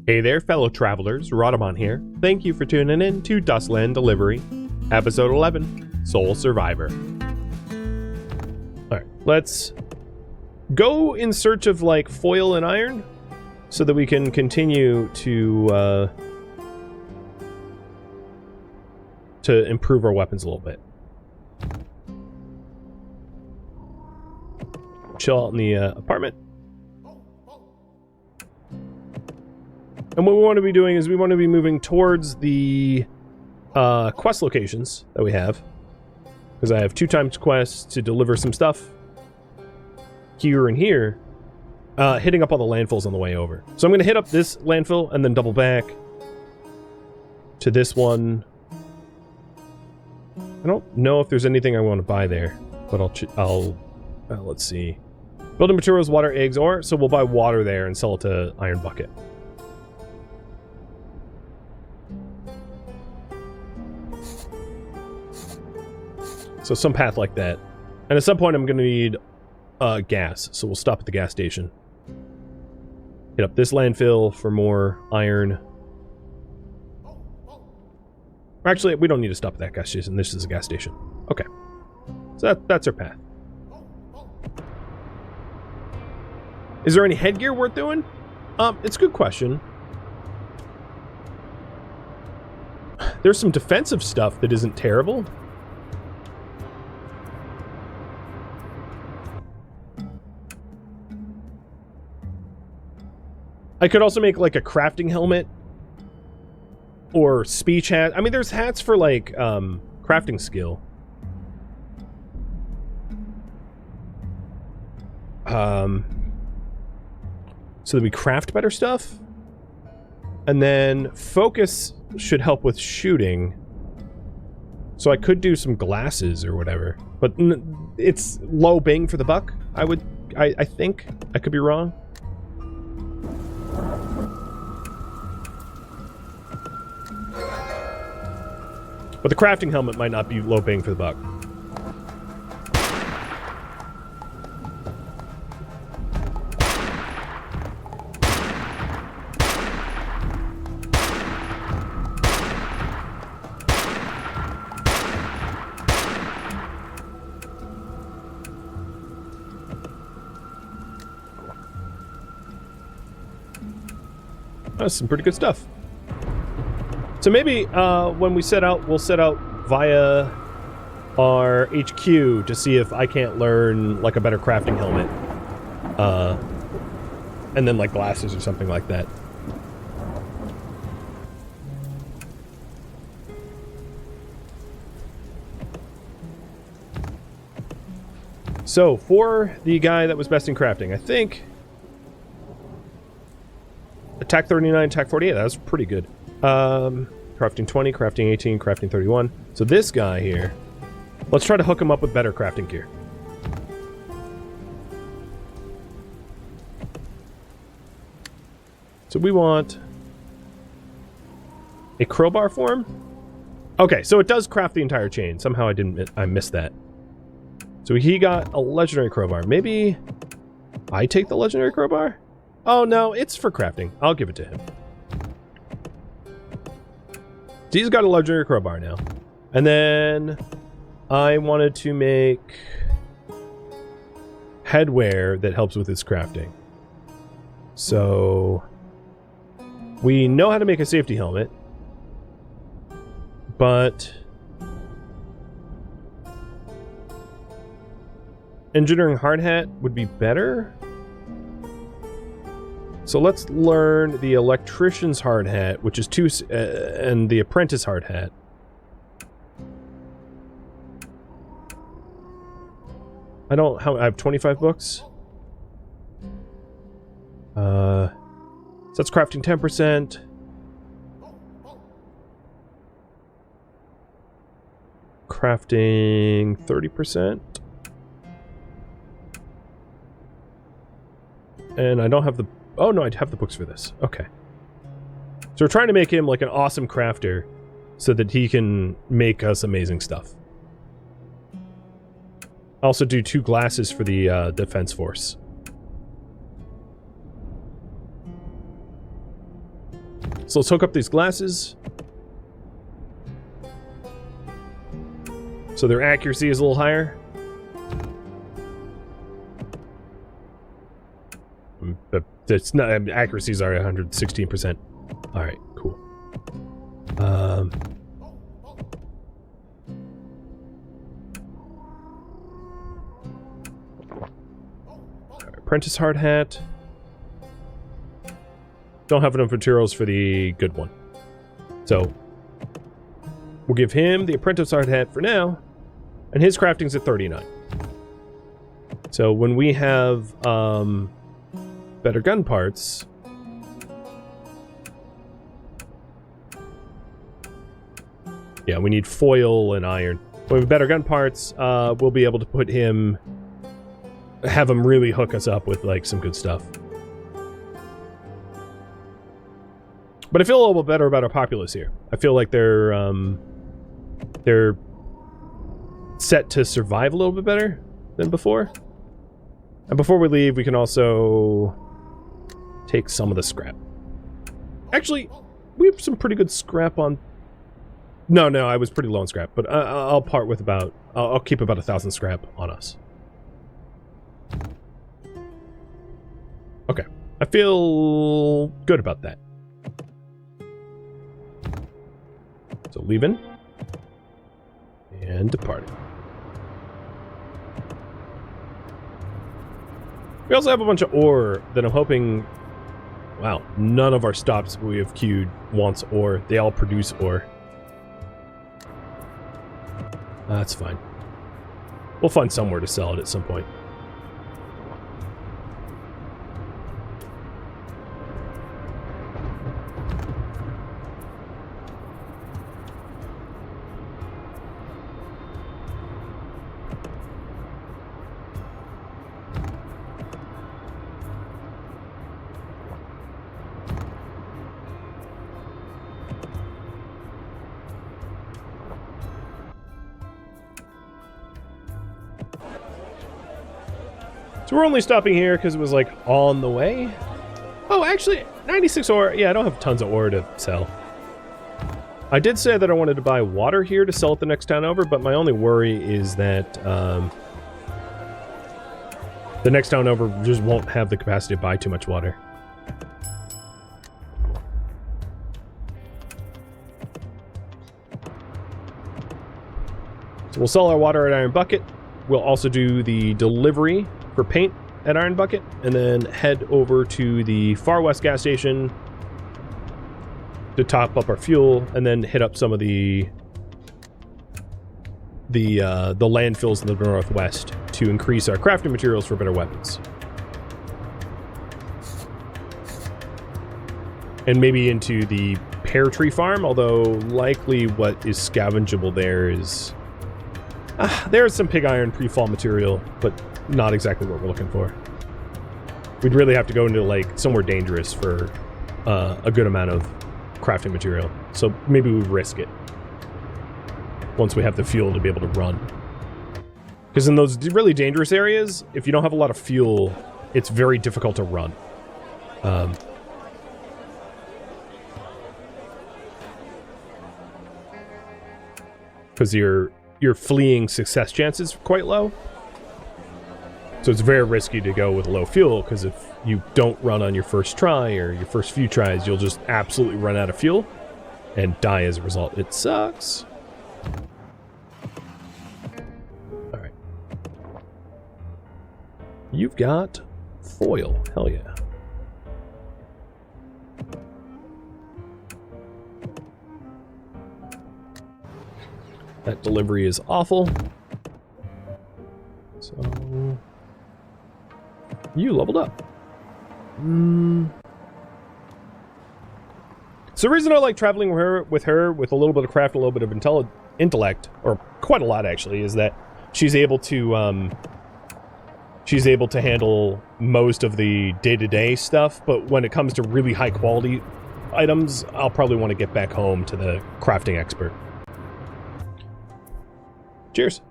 Hey there, fellow travelers. Rhadamant here. Thank you for tuning in to Dustland Delivery, Episode 11, Sole Survivor. Alright, let's go in search of, like, foil and iron so that we can continue to improve our weapons a little bit. Chill out in the apartment. And what we want to be doing is we want to be moving towards the quest locations that we have. Because I have 2 times quests to deliver some stuff here and here. Hitting up all the landfills on the way over. So I'm going to hit up this landfill and then double back to this one. I don't know if there's anything I want to buy there. But let's see. Building materials, water, eggs, ore. So we'll buy water there and sell it to Iron Bucket. So some path like that. And at some point I'm going to need gas. So we'll stop at the gas station. Hit up this landfill for more iron. Actually, we don't need to stop at that gas station. This is a gas station. Okay. So that's our path. Is there any headgear worth doing? It's a good question. There's some defensive stuff that isn't terrible. I could also make, like, a crafting helmet. Or speech hat. I mean, there's hats for, like, crafting skill. So that we craft better stuff. And then focus should help with shooting. So I could do some glasses or whatever. But it's low bang for the buck, I think. I could be wrong. But the crafting helmet might not be low bang for the buck. That's some pretty good stuff. So maybe when we set out, we'll set out via our HQ to see if I can't learn, like, a better crafting helmet. And then, like, glasses or something like that. So, for the guy that was best in crafting, I think... Attack 39, attack 48, that was pretty good. Crafting 20, crafting 18, crafting 31. So this guy here, let's try to hook him up with better crafting gear. So we want a crowbar for him. Okay, so it does craft the entire chain. Somehow I missed that. So he got a legendary crowbar. Maybe I take the legendary crowbar? Oh no, it's for crafting. I'll give it to him. He's got a legendary crowbar now. And then I wanted to make headwear that helps with his crafting. So we know how to make a safety helmet. But engineering hard hat would be better. So let's learn the electrician's hard hat, which is 2, and the apprentice hard hat. I have 25 books. So that's crafting 10%. Crafting 30%. And I don't have the... Oh, no, I'd have the books for this. Okay. So we're trying to make him, like, an awesome crafter so that he can make us amazing stuff. I also do 2 glasses for the defense force. So let's hook up these glasses. So their accuracy is a little higher. But it's not, accuracies are 116%. All right, cool. Apprentice hard hat. Don't have enough materials for the good one. So we'll give him the apprentice hard hat for now. And his crafting's at 39. So when we have better gun parts, yeah, we need foil and iron. When we have better gun parts, we'll be able to put him, have him really hook us up with like some good stuff. But I feel a little bit better about our populace here. I feel like they're set to survive a little bit better than before. And before we leave, we can also take some of the scrap. Actually, we have some pretty good scrap on... No, I was pretty low on scrap, but I'll part with about... I'll keep about 1,000 scrap on us. Okay. I feel good about that. So leaving. And departing. We also have a bunch of ore that I'm hoping... Wow, none of our stops we have queued wants ore. They all produce ore. That's fine. We'll find somewhere to sell it at some point. So we're only stopping here because it was like on the way. Oh, actually, 96 ore. Yeah, I don't have tons of ore to sell. I did say that I wanted to buy water here to sell at the next town over, but my only worry is that the next town over just won't have the capacity to buy too much water. So we'll sell our water at Iron Bucket. We'll also do the delivery for paint at Iron Bucket, and then head over to the Far West gas station to top up our fuel, and then hit up some of the landfills in the northwest to increase our crafting materials for better weapons. And maybe into the pear tree farm, although likely what is scavengeable there is... there's some pig iron pre-fall material, but not exactly what we're looking for. We'd really have to go into like somewhere dangerous for a good amount of crafting material. So maybe we risk it once we have the fuel to be able to run. Because in those really dangerous areas, if you don't have a lot of fuel, it's very difficult to run. Because your fleeing success chance is quite low. So it's very risky to go with low fuel, because if you don't run on your first try or your first few tries, you'll just absolutely run out of fuel and die as a result. It sucks. All right. You've got foil. Hell yeah. That delivery is awful. So... you leveled up. So the reason I like traveling with her with a little bit of craft, a little bit of intellect, or quite a lot actually, is that she's able to handle most of the day-to-day stuff, but when it comes to really high quality items, I'll probably want to get back home to the crafting expert. Cheers.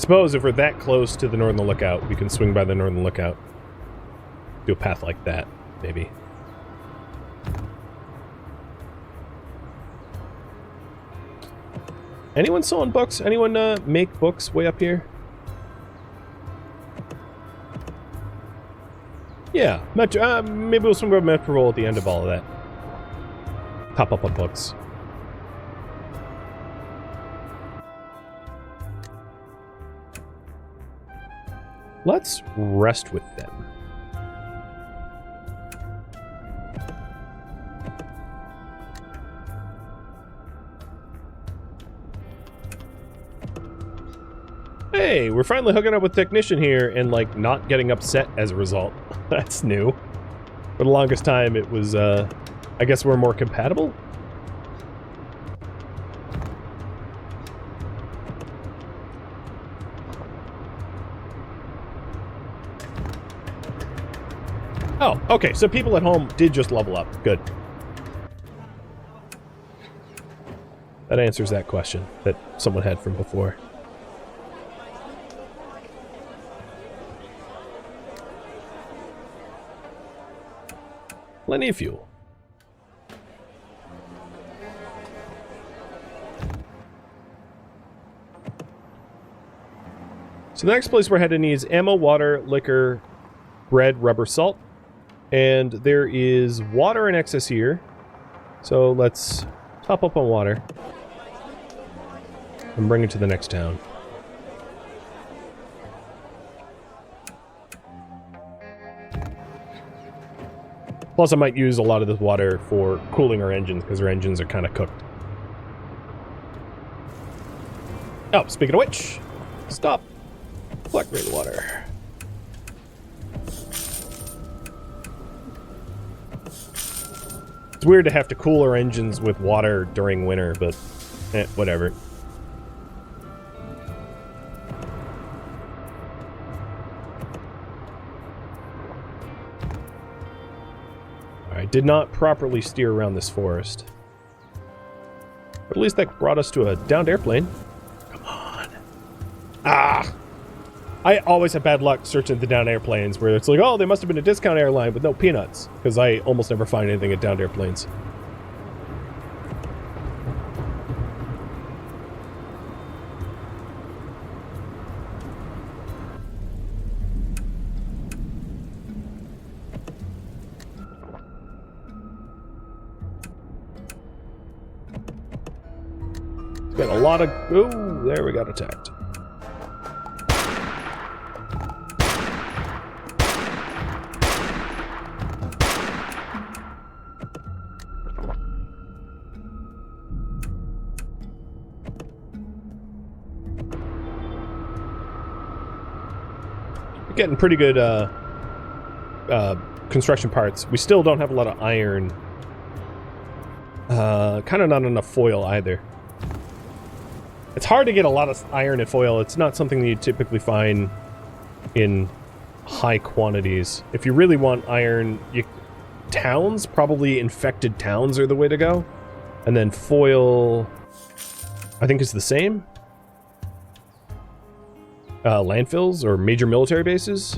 suppose if we're that close to the Northern Lookout, we can swing by the Northern Lookout. Do a path like that, maybe. Anyone selling books? Anyone make books way up here? Yeah, Metro, maybe we'll swing by Metro at the end of all of that. Top up on books. Let's rest with them. Hey, we're finally hooking up with Technician here and, like, not getting upset as a result. That's new. For the longest time, it was, I guess we're more compatible? Oh, okay, so people at home did just level up. Good. That answers that question that someone had from before. Plenty of fuel. So the next place we're heading is ammo, water, liquor, bread, rubber, salt. And there is water in excess here. So let's top up on water and bring it to the next town. Plus, I might use a lot of this water for cooling our engines, because our engines are kind of cooked. Oh, speaking of which, stop. Collect rainwater. It's weird to have to cool our engines with water during winter, but whatever. I did not properly steer around this forest. But at least that brought us to a downed airplane. Come on. Ah! I always have bad luck searching the downed airplanes where it's like, oh, they must have been a discount airline with no peanuts. Because I almost never find anything at downed airplanes. Got a lot of... Ooh, there we got attacked. We're getting pretty good construction parts. We still don't have a lot of iron. Kind of not enough foil either. It's hard to get a lot of iron and foil. It's not something that you typically find in high quantities. If you really want iron, towns, probably infected towns are the way to go. And then foil, I think is the same. Landfills or major military bases.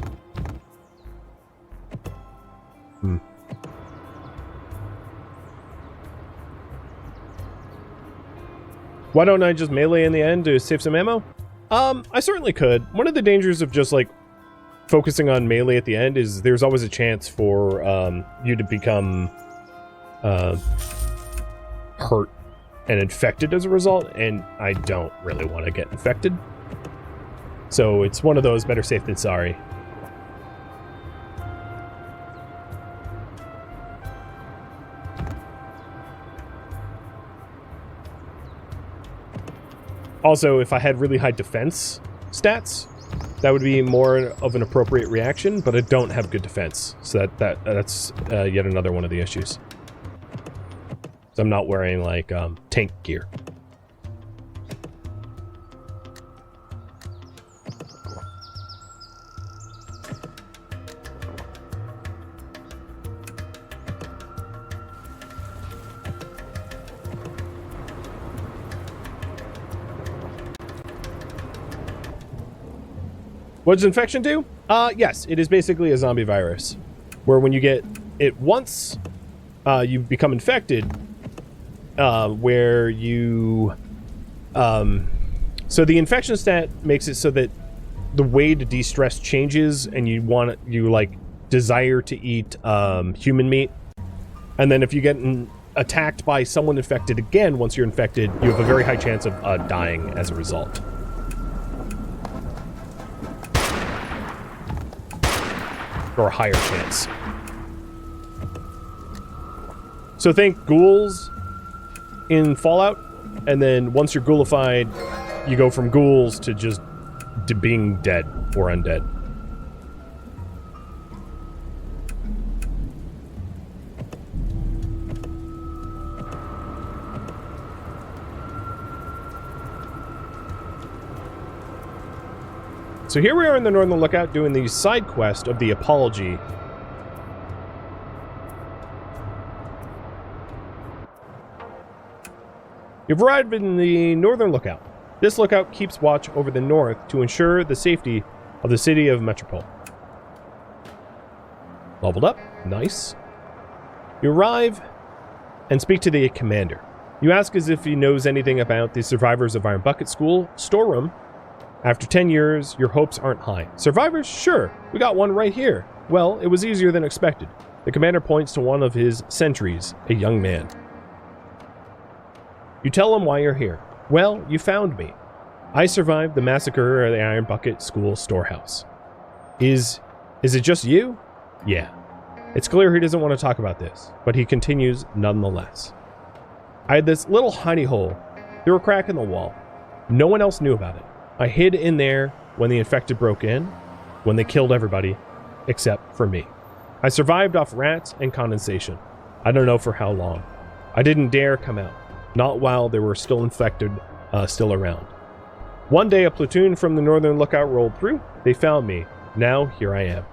Why don't I just melee in the end to save some ammo? I certainly could. One of the dangers of just, like, focusing on melee at the end is there's always a chance for you to become hurt and infected as a result, and I don't really want to get infected. So it's one of those better safe than sorry. Also, if I had really high defense stats, that would be more of an appropriate reaction, but I don't have good defense, so that's yet another one of the issues. So I'm not wearing, like, tank gear. What does infection do? Yes, it is basically a zombie virus, where when you get it once, you become infected, where you... so the infection stat makes it so that the way to de-stress changes, and you like desire to eat human meat, and then if you get attacked by someone infected again, once you're infected, you have a very high chance of dying as a result. Or a higher chance. So think ghouls in Fallout, and then once you're ghoulified, you go from ghouls to just being dead or undead. So here we are in the Northern Lookout doing the side quest of the Apology. You've arrived in the Northern Lookout. This lookout keeps watch over the north to ensure the safety of the city of Metropole. Leveled up. Nice. You arrive and speak to the commander. You ask as if he knows anything about the survivors of Iron Bucket School storeroom. After 10 years, your hopes aren't high. Survivors? Sure. We got one right here. Well, it was easier than expected. The commander points to one of his sentries, a young man. You tell him why you're here. Well, you found me. I survived the massacre at the Iron Bucket School storehouse. Is it just you? Yeah. It's clear he doesn't want to talk about this, but he continues nonetheless. I had this little hidey hole through a crack in the wall. No one else knew about it. I hid in there when the infected broke in, when they killed everybody, except for me. I survived off rats and condensation. I don't know for how long. I didn't dare come out, not while there were still infected still around. One day a platoon from the Northern Lookout rolled through. They found me. Now here I am.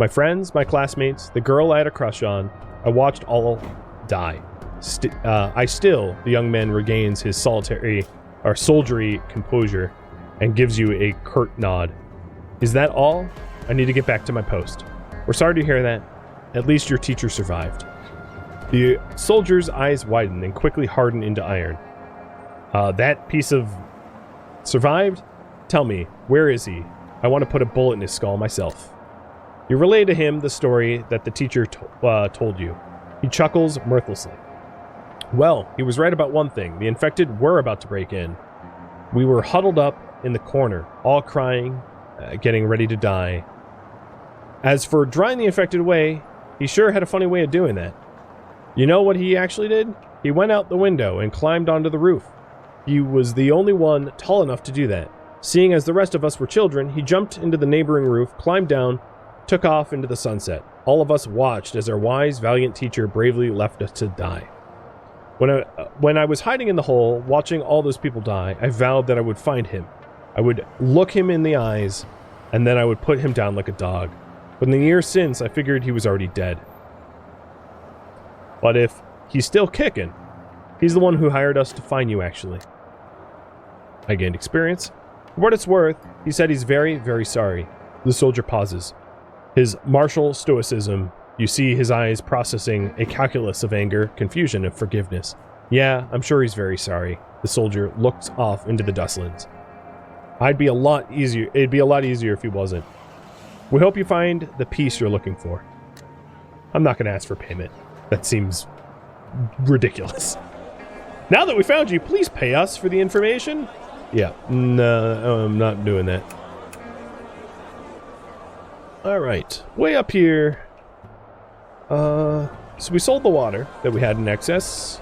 My friends, my classmates, the girl I had a crush on, I watched all die. The young man regains his soldierly composure and gives you a curt nod. Is that all? I need to get back to my post. We're sorry to hear that. At least your teacher survived. The soldier's eyes widen and quickly harden into iron. That piece of survived? Tell me, where is he? I want to put a bullet in his skull myself. You relay to him the story that the teacher told you. He chuckles mirthlessly. Well, he was right about one thing. The infected were about to break in. We were huddled up in the corner, all crying, getting ready to die. As for drying the infected away, he sure had a funny way of doing that. You know what he actually did? He went out the window and climbed onto the roof. He was the only one tall enough to do that. Seeing as the rest of us were children, he jumped into the neighboring roof, climbed down, took off into the sunset. All of us watched as our wise, valiant teacher bravely left us to die. When I was hiding in the hole, watching all those people die, I vowed that I would find him. I would look him in the eyes, and then I would put him down like a dog. But in the years since, I figured he was already dead. But if he's still kicking, he's the one who hired us to find you, actually. I gained experience. For what it's worth, he said he's very, very sorry. The soldier pauses. His martial stoicism, you see his eyes processing a calculus of anger, confusion, and forgiveness. Yeah, I'm sure he's very sorry. The soldier looks off into the Dustlands. It'd be a lot easier if he wasn't. We hope you find the peace you're looking for. I'm not going to ask for payment. That seems ridiculous. Now that we found you, please pay us for the information. Yeah, no, I'm not doing that. Alright, way up here. So we sold the water that we had in excess.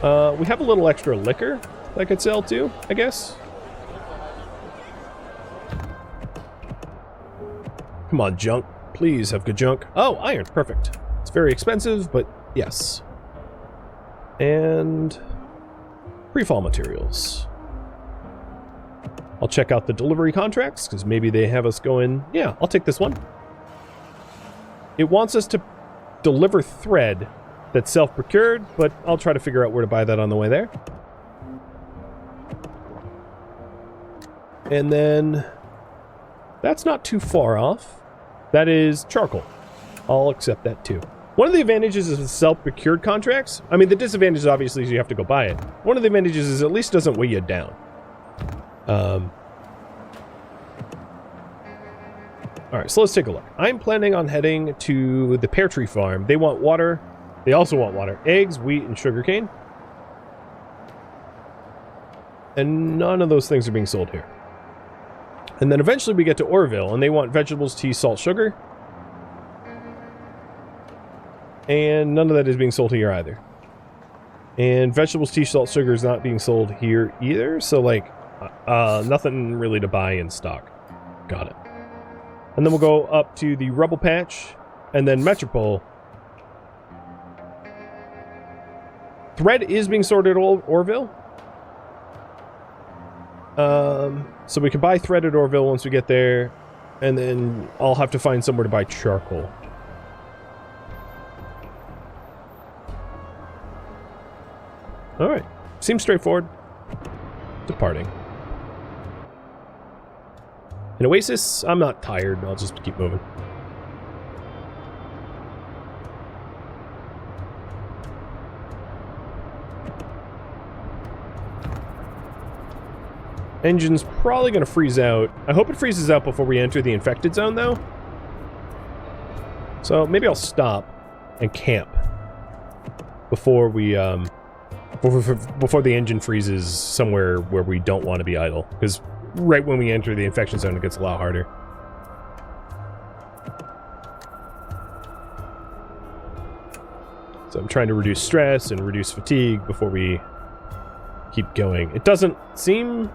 We have a little extra liquor that I could sell too, I guess. Come on, junk. Please have good junk. Oh, iron. Perfect. It's very expensive, but yes. And pre-fall materials. I'll check out the delivery contracts, because maybe they have us going... Yeah, I'll take this one. It wants us to deliver thread that's self-procured, but I'll try to figure out where to buy that on the way there. And then... That's not too far off. That is charcoal. I'll accept that too. One of the advantages is self-procured contracts. I mean, the disadvantage obviously is you have to go buy it. One of the advantages is at least it doesn't weigh you down. Alright, so let's take a look. I'm planning on heading to the pear tree farm. They want water. They also want water. Eggs, wheat, and sugarcane. And none of those things are being sold here. And then eventually we get to Orville, and they want vegetables, tea, salt, sugar. And none of that is being sold here either. And vegetables, tea, salt, sugar is not being sold here either. So, like, nothing really to buy in stock. Got it. And then we'll go up to the Rubble Patch, and then Metropole. Thread is being sold at Orville. So we can buy thread at Orville once we get there, and then I'll have to find somewhere to buy charcoal. Alright. Seems straightforward. Departing. An oasis? I'm not tired. I'll just keep moving. Engine's probably going to freeze out. I hope it freezes out before we enter the infected zone, though. So maybe I'll stop and camp before we, before the engine freezes somewhere where we don't want to be idle. Because right when we enter the infection zone, it gets a lot harder. So I'm trying to reduce stress and reduce fatigue before we keep going. It doesn't seem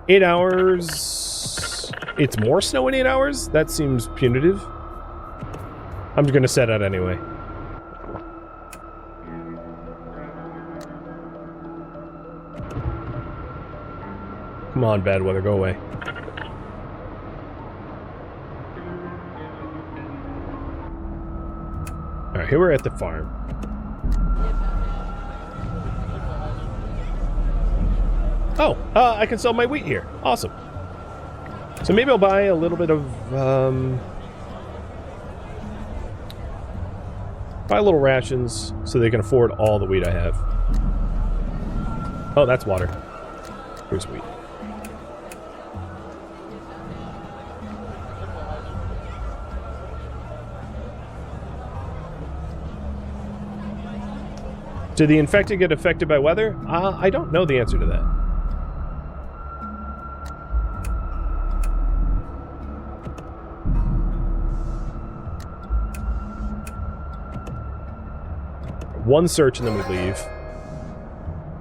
8 hours. It's more snow in 8 hours? That seems punitive. I'm gonna set out anyway. Come on, bad weather, go away. Alright, here we're at the farm. Oh, I can sell my wheat here. Awesome. So maybe I'll buy a little bit of, buy little rations so they can afford all the wheat I have. Oh, that's water. Here's wheat. Did the infected get affected by weather? I don't know the answer to that. One search and then we leave.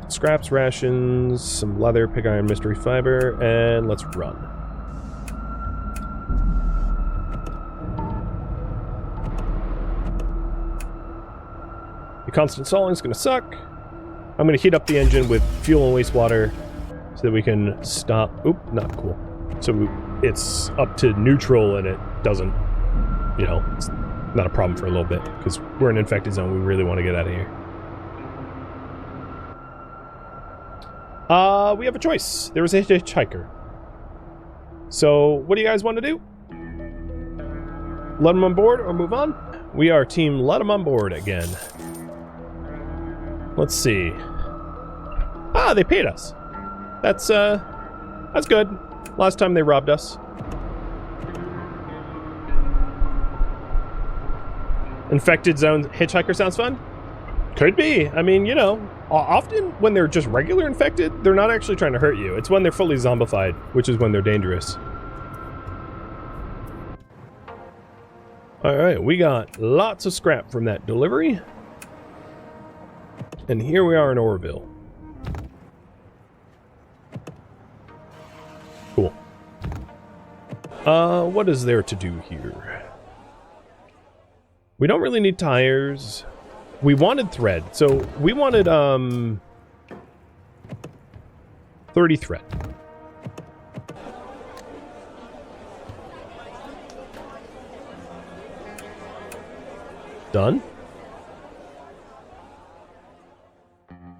Scraps, rations, some leather, pig iron, mystery fiber, and let's run. The constant stalling is going to suck. I'm going to heat up the engine with fuel and wastewater so that we can stop. Oop, not cool. So it's up to neutral and it doesn't, you know, it's not a problem for a little bit because we're in an infected zone. We really want to get out of here. We have a choice. There was a hitchhiker. So what do you guys want to do? Let them on board or move on? We are team let them on board again. Let's see. Ah, they paid us. That's good. Last time they robbed us. Infected zone hitchhiker sounds fun? Could be. I mean, you know, often when they're just regular infected, they're not actually trying to hurt you. It's when they're fully zombified, which is when they're dangerous. Alright, we got lots of scrap from that delivery. And here we are in Orville. Cool. What is there to do here? We don't really need tires. We wanted thread, so we wanted 30 thread. Done.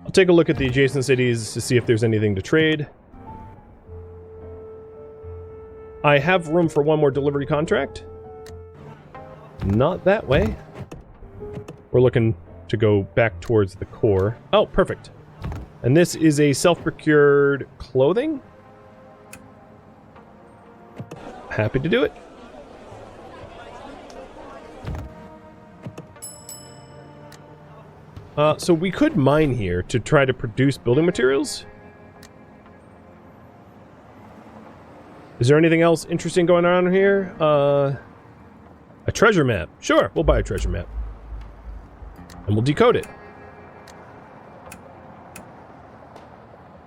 I'll take a look at the adjacent cities to see if there's anything to trade. I have room for one more delivery contract. Not that way. We're looking to go back towards the core. Oh, perfect. And this is a self-procured clothing. Happy to do it. So we could mine here to try to produce building materials. Is there anything else interesting going on here? A treasure map. Sure, we'll buy a treasure map. And we'll decode it.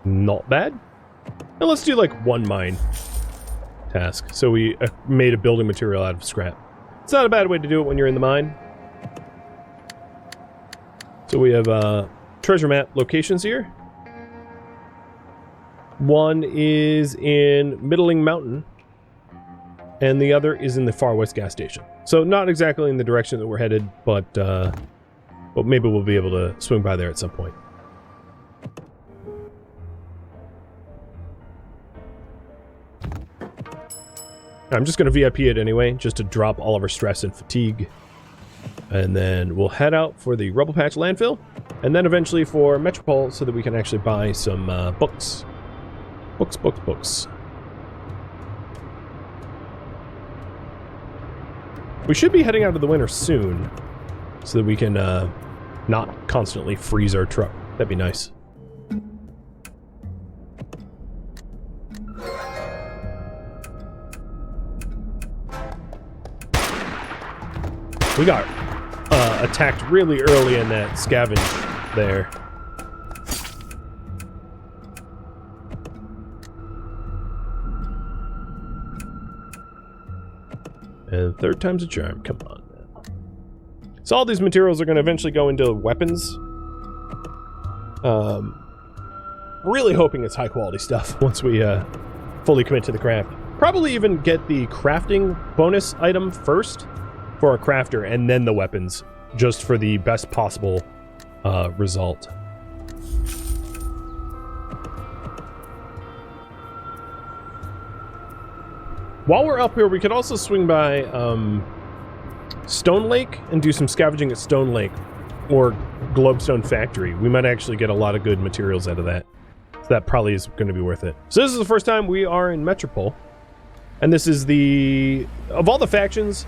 Not bad. Now let's do like one mine task. So we made a building material out of scrap. It's not a bad way to do it when you're in the mine. So we have treasure map locations here. One is in Middling Mountain, and the other is in the Far West gas station. So not exactly in the direction that we're headed, but maybe we'll be able to swing by there at some point. I'm just going to VIP it anyway, just to drop all of our stress and fatigue. And then we'll head out for the Rubble Patch landfill, and then eventually for Metropole so that we can actually buy some books. Books. We should be heading out of the winter soon so that we can not constantly freeze our truck. That'd be nice. We got attacked really early in that scavenge there. And third time's a charm. Come on, man. So all these materials are going to eventually go into weapons. Really hoping it's high quality stuff once we fully commit to the craft. Probably even get the crafting bonus item first for a crafter, and then the weapons, just for the best possible result. While we're up here, we could also swing by Stone Lake and do some scavenging at Stone Lake or Globestone Factory. We might actually get a lot of good materials out of that. So that probably is going to be worth it. So this is the first time we are in Metropole. And this is the... Of all the factions,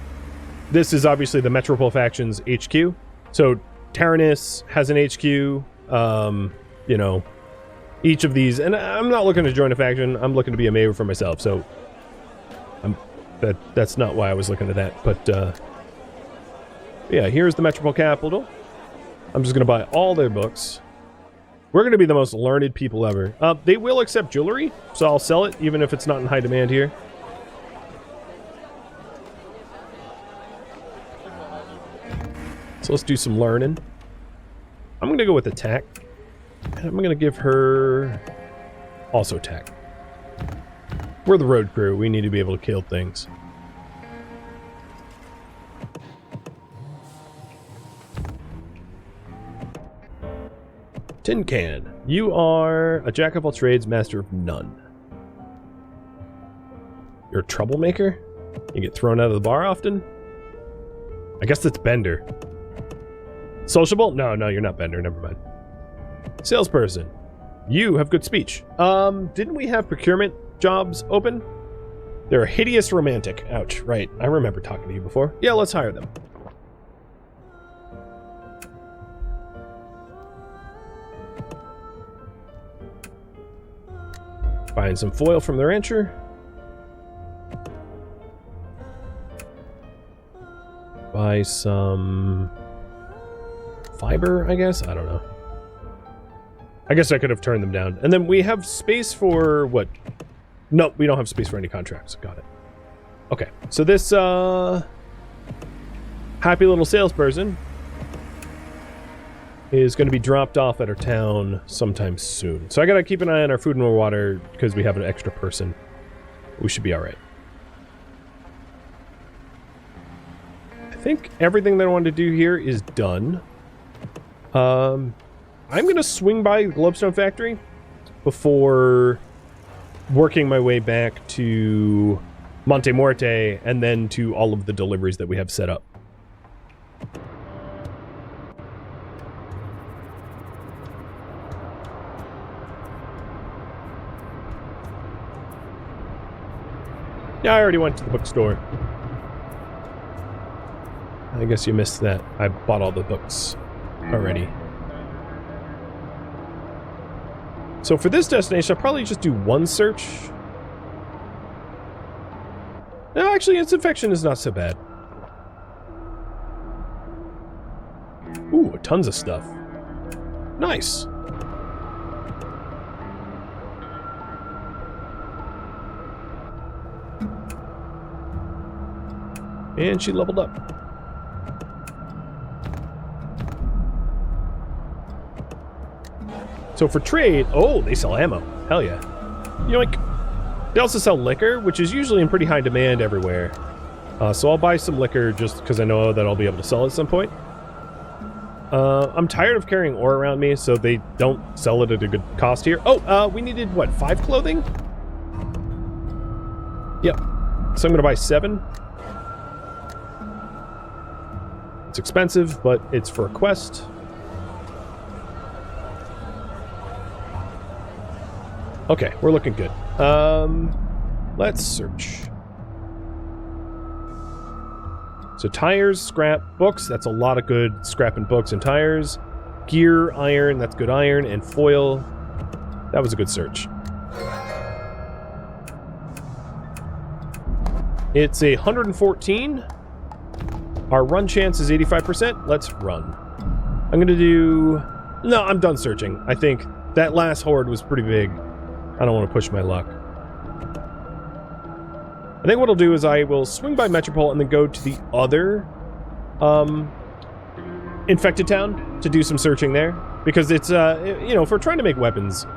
this is obviously the Metropole faction's HQ. So Taranis has an HQ. You know, each of these... And I'm not looking to join a faction. I'm looking to be a mayor for myself. So that's not why I was looking at that. But yeah, here's the Metropole capital. I'm just going to buy all their books. We're going to be the most learned people ever. They will accept jewelry, so I'll sell it, even if it's not in high demand here. So let's do some learning. I'm going to go with attack. And I'm going to give her also attack. We're the road crew. We need to be able to kill things. Tin Can. You are a jack of all trades, master of none. You're a troublemaker? You get thrown out of the bar often? I guess that's Bender. Sociable? No, you're not Bender. Never mind. Salesperson. You have good speech. Didn't we have procurement jobs open? They're a hideous romantic. Ouch. Right. I remember talking to you before. Yeah, let's hire them. Buying some foil from the rancher. Buy some fiber, I guess? I don't know. I guess I could have turned them down. And then we have space for what? Nope, we don't have space for any contracts. Got it. Okay, so this happy little salesperson is going to be dropped off at our town sometime soon. So I got to keep an eye on our food and water because we have an extra person. We should be all right. I think everything that I wanted to do here is done. I'm going to swing by the Globestone Factory before working my way back to Monte Muerte, and then to all of the deliveries that we have set up. Yeah, I already went to the bookstore. I guess you missed that. I bought all the books already. So for this destination, I'll probably just do one search. No, actually, its infection is not so bad. Ooh, tons of stuff. Nice. And she leveled up. So for trade, oh, they sell ammo. Hell yeah. Yoink. They also sell liquor, which is usually in pretty high demand everywhere. So I'll buy some liquor just because I know that I'll be able to sell it at some point. I'm tired of carrying ore around me, so they don't sell it at a good cost here. Oh, we needed, what, 5 clothing? Yep. So I'm going to buy 7. It's expensive, but it's for a quest. Okay, we're looking good. Let's search. So tires, scrap, books, that's a lot of good scrap and books and tires. Gear, iron, that's good iron, and foil. That was a good search. It's 114. Our run chance is 85%. Let's run. I'm gonna do... No, I'm done searching. I think that last horde was pretty big. I don't want to push my luck. I think what I'll do is I will swing by Metropole and then go to the other infected town to do some searching there. Because it's, you know, if we're trying to make weapons,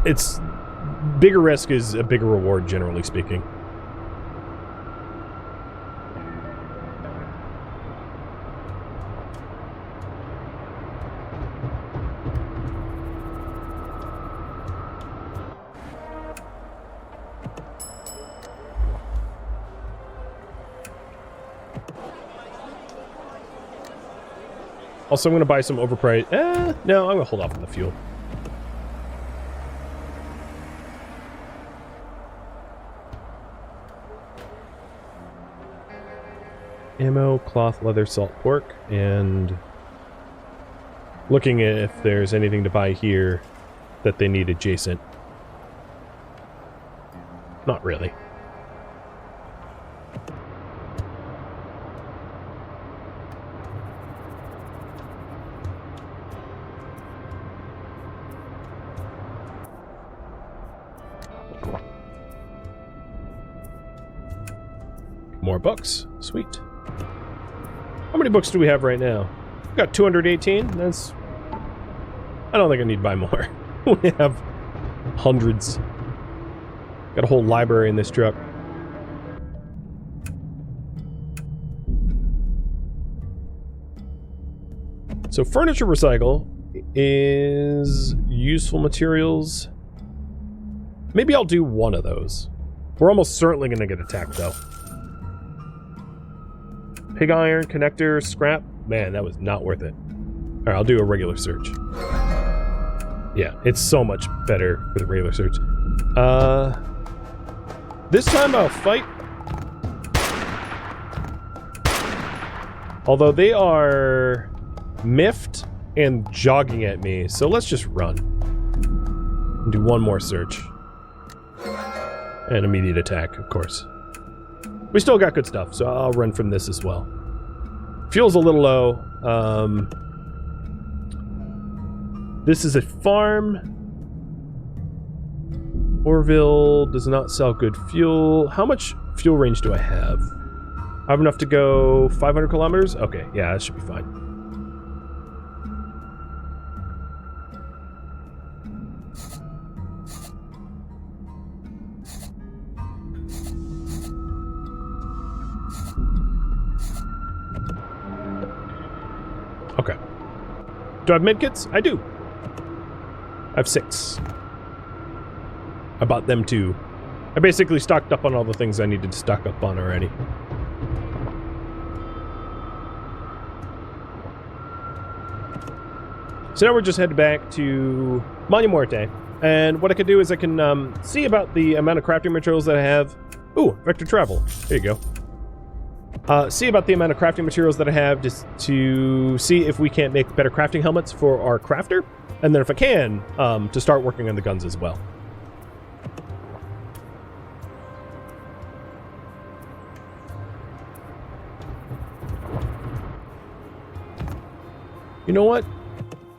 it's... bigger risk is a bigger reward, generally speaking. Also, I'm going to buy some overpriced... no, I'm going to hold off on the fuel. Ammo, cloth, leather, salt, pork, and... looking at if there's anything to buy here that they need adjacent. Not really. More books. Sweet. How many books do we have right now? We've got 218. That's... I don't think I need to buy more. We have hundreds. Got a whole library in this truck. So furniture recycle is useful materials. Maybe I'll do one of those. We're almost certainly going to get attacked, though. Pig iron, connector, scrap. Man, that was not worth it. Alright, I'll do a regular search. Yeah, it's so much better with a regular search. This time I'll fight. Although they are miffed and jogging at me, so let's just run. And do one more search. And immediate attack, of course. We still got good stuff, so I'll run from this as well. Fuel's a little low. This is a farm. Orville does not sell good fuel. How much fuel range do I have? I have enough to go 500 kilometers? Okay, yeah, that should be fine. Okay. Do I have medkits? I do. I have 6. I bought them too. I basically stocked up on all the things I needed to stock up on already. So now we're just headed back to Monumente. And what I can do is I can see about the amount of crafting materials that I have. Ooh, vector travel. There you go. See about the amount of crafting materials that I have just to see if we can't make better crafting helmets for our crafter. And then if I can, to start working on the guns as well. You know what?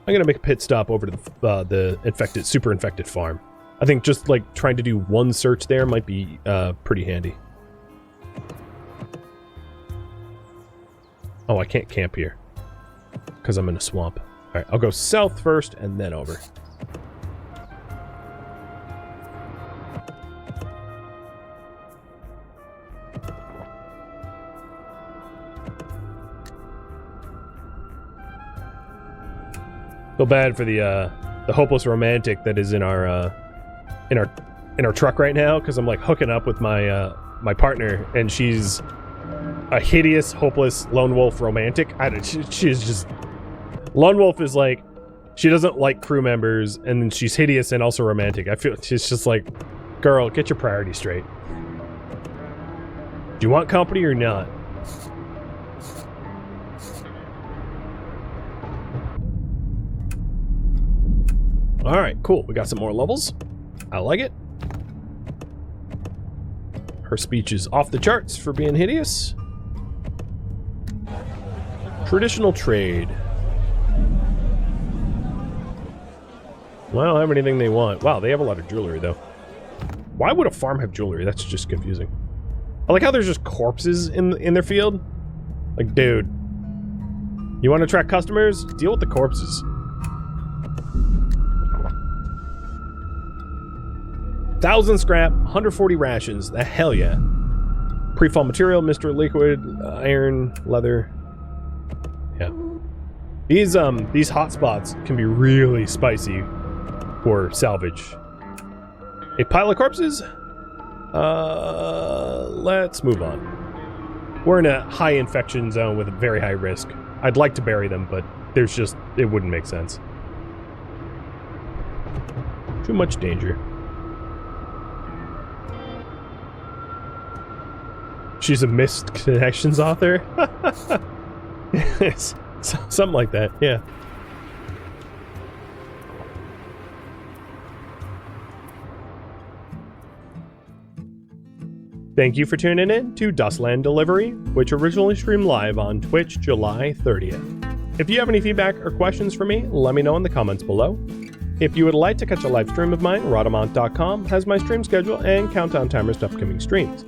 I'm gonna make a pit stop over to the super infected farm. I think just like trying to do one search there might be pretty handy. Oh, I can't camp here because I'm in a swamp. All right, I'll go south first and then over. Feel bad for the hopeless romantic that is in our truck right now, because I'm like hooking up with my my partner, and she's a hideous, hopeless lone wolf romantic. She's just lone wolf is like she doesn't like crew members, and then she's hideous and also romantic. I feel she's just like, girl, get your priorities straight. Do you want company or not? Alright, cool. We got some more levels. I like it. Her speech is off the charts for being hideous. Traditional trade. Well, I don't have anything they want. Wow, they have a lot of jewelry, though. Why would a farm have jewelry? That's just confusing. I like how there's just corpses in their field. Like, dude. You want to attract customers? Deal with the corpses. 1,000 scrap, 140 rations. The hell yeah. Pre-fall material, Mr. Liquid, iron, leather. Yeah. These hot spots can be really spicy for salvage. A pile of corpses? Let's move on. We're in a high infection zone with a very high risk. I'd like to bury them, but there's just, it wouldn't make sense. Too much danger. She's a missed connections author? Yes, something like that, yeah. Thank you for tuning in to Dustland Delivery, which originally streamed live on Twitch July 30th. If you have any feedback or questions for me, let me know in the comments below. If you would like to catch a live stream of mine, Rhadamant.com has my stream schedule and countdown timers to upcoming streams.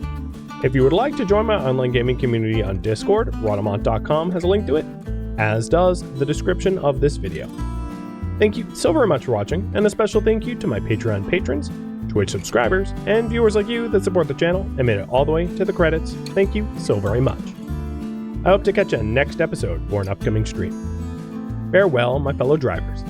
If you would like to join my online gaming community on Discord, Rhadamant.com has a link to it, as does the description of this video. Thank you so very much for watching, and a special thank you to my Patreon patrons, Twitch subscribers, and viewers like you that support the channel and made it all the way to the credits. Thank you so very much. I hope to catch you next episode for an upcoming stream. Farewell, my fellow drivers.